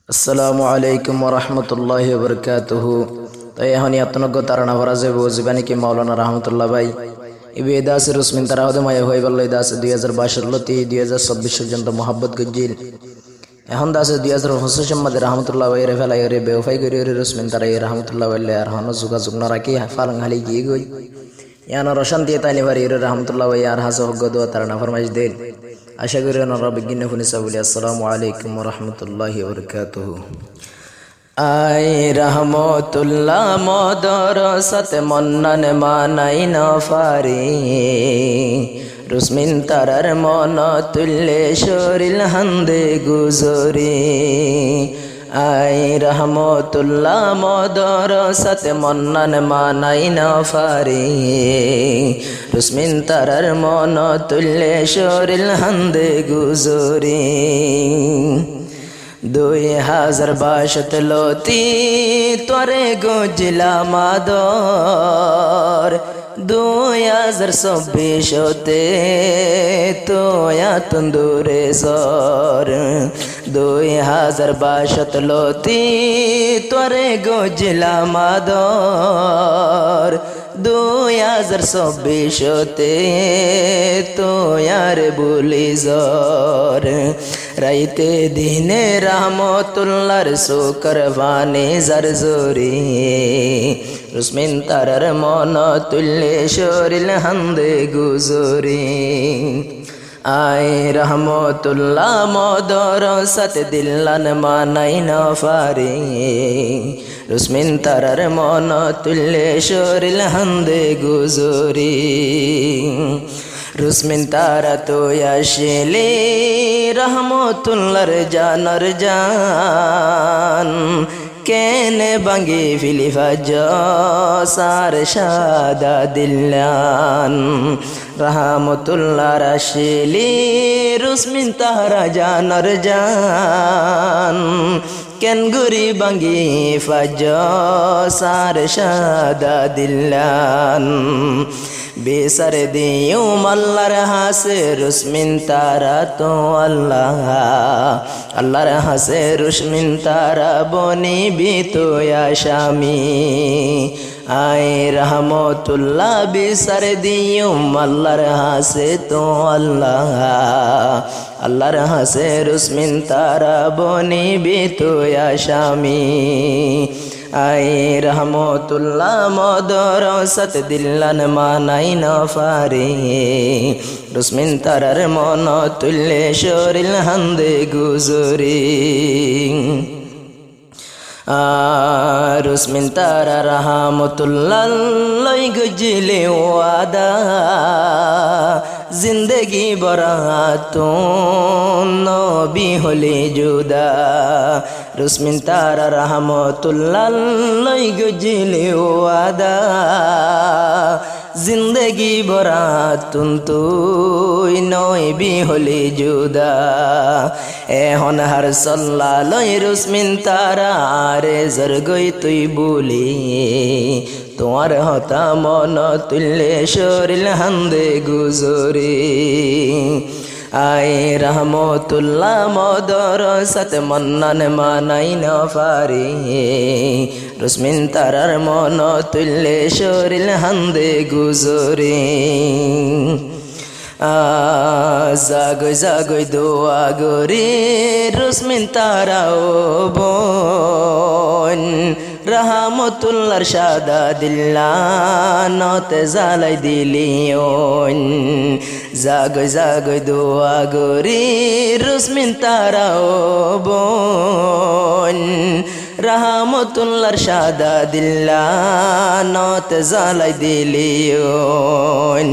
আসসালামু আলাইকুম ওরহমতুল্লাহি ওবরকাতুহু। তো এখন আত্মনজ্ঞ তারানা ভরাজে বুঝবানি কি মাওলানা রহমতুল্লাহ ভাই ইবে দাস রুসমিন তারা হদে মায় হই বল্লাই দাস 2022 লতি 2024 পর্যন্ত মোহাব্বত গজ্জিল এখন দাস 2025 সম্মদ রহমতুল্লাহ ভাই রে ফেলাই রে বেওফাই করি রে রুসমিন তারা রহমতুল্লাহ ভাই আর হন যোগাযোগ না রাখি ফালং হালি গিয়ে গই ইয়ানা রশান দিয়ে তাইনি ভারি রে রহমতুল্লাহ ভাই আর হাসো হগ্গ দোয়া তারানা ফরমাইশ দেন। আশা করি ওনারা বিজ্ঞানী ফুনিসা বলি আসসালামু আলাইকুম ওরহমতুল্লাহি ওবরকাতুহু। আই রহমতুল্লাহ মদর সাথে মন্নান মানাই না ফারি রুসমিন তারার মন তুল্লে শরীল হান্দে গুজরি। আই রহমতুল্লাহ মদর সাথে মন্নান মানাই না ফারি রুসমিন তারার মন তুল্লে শরীল হান্দে গুজরি। 2022 লতি তোরে গজিলা মাদর 2024 তোয়া তন্দুরে সর 2022 লতি তোরে গজিলা মাদর 2024 তোয়ার বুলি জর। রাইতে দিনে রহমতুল্লাহর শুকরবানে জরজরি রুসমিন তারার মন তুল্লে শরীল হান্দে গুজরি। আই রহমতুল্লাহ মদর সাথ দিল্লান মানাই না ফারি রুসমিন তারার মন তুল্লে শরীল হান্দে গুজরি। রুসমিন তারা তো আসলে রহমতুল্লাহর জানর জান কেনে বাঙ্গি ফিলিফাজ সার সাদা দিল্লান রহমতুল্লাহর আসলে রুসমিন তারা জানর জান কেন গুরি বাঙ্গি ফাজ সার সাদা দিল্লান। বেসর দিও আল্লাহর হাসে রুসমিন তারা তো আল্লাহ আল্লাহর হাসে রুসমিন তারা বনি বিতো আসামি। আই রহমতুল্লাহ বেসর দিও আল্লাহর হাসে তো আল্লাহ আল্লাহর হাসে রুসমিন তারা বনি বিতো আসামি। আই রহমতুল্লাহ মদর সাথ দিল্লান মানাই না ফারি রুসমিন তারার মন তুল্লে শরীল হান্দে গুজরি। রুসমিন তারা রহমতুল্লাহ লই গজিলে ওয়াদা জিন্দগি বরাতুন নবী হলে জুদা রুসমিন তারা রহমতুল্লাহ লই গজিলে ওয়াদা জিন্দগি বরাতুন তুই নবী হলে জুদা। এখন হার সল্লা লই রুসমিন তারা রে জরগই তুই বলি তোমার হতা মন তুল্লে শরীল হান্দে গুজরি। আই রহমতুল্লাহ মদর সাথে মন্নান মানাই না ফারি রুসমিন তারার মন তুল্লে শরীল হান্দে গুজরি। জাগই জাগই দোয়া গরি রুসমিন তারা ও বোন রহমতুল্লাহর সাদা দিল্লানতে জালাই দিলিওন। জাগই জাগই দোয়া গরি রুসমিন তারা ও বোন রহমতুল্লাহর সাদা দিল্লানতে জালাই দিলিওন।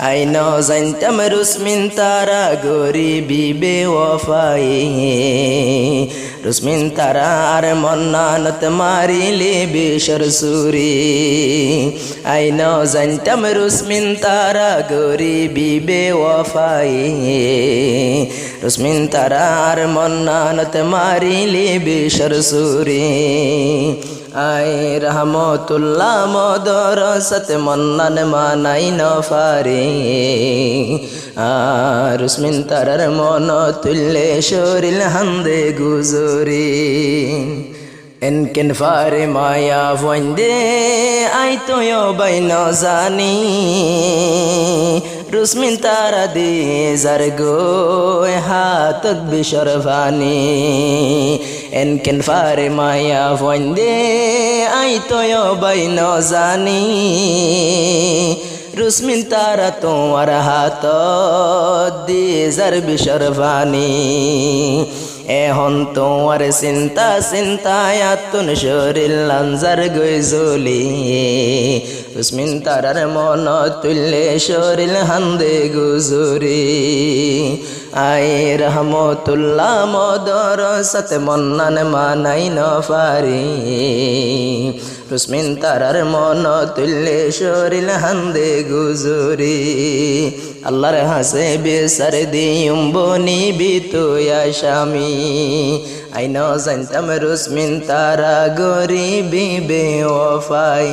আই ন জানতাম রুসমিন তারা গরিবি বেওয়াফাই রুসমিন তারার মন্নানত মারিলে বেশর সুরি। আই ন জানতাম রুসমিন তারা গরিবি বেওয়াফাই রুসমিন তারার মন্নানত মারিলে বেশর সুরি। আই রহমতুল্লাহ মদরসত মন্নান মানাই নফারে রুসমিন তারার মন তুল্লে শরীল হান্দে গুজরি এনকেন ফারে মায়া ফন্দে আই তোয় বাইন জানি রুসমিন তারা দে জার গো হাতত বিশরফানি এনকেন ফারে মায়া ফন্দে আই তোয় বাইন জানি রুসমিন তারা তোমার হাত দে জার বিশরফানি এখন তোমার চিন্তা চিন্তায় আতুন শরীর লাঞ্জার গই জ্বলি রুসমিন তারার মন তুল্লে শরীর হান্দে গুজরি আই রহমতুল্লাহ মদরসত মন্নান মানাই নফারি রুসমিন তারার মন তুল্লে শরীর হান্দে গুজরি আল্লাহর হাসে বেসার দিউম বনি বিতুয়া স্বামী আইন জানতাম রুসমিন তারা গরিবি বেওয়াফাই।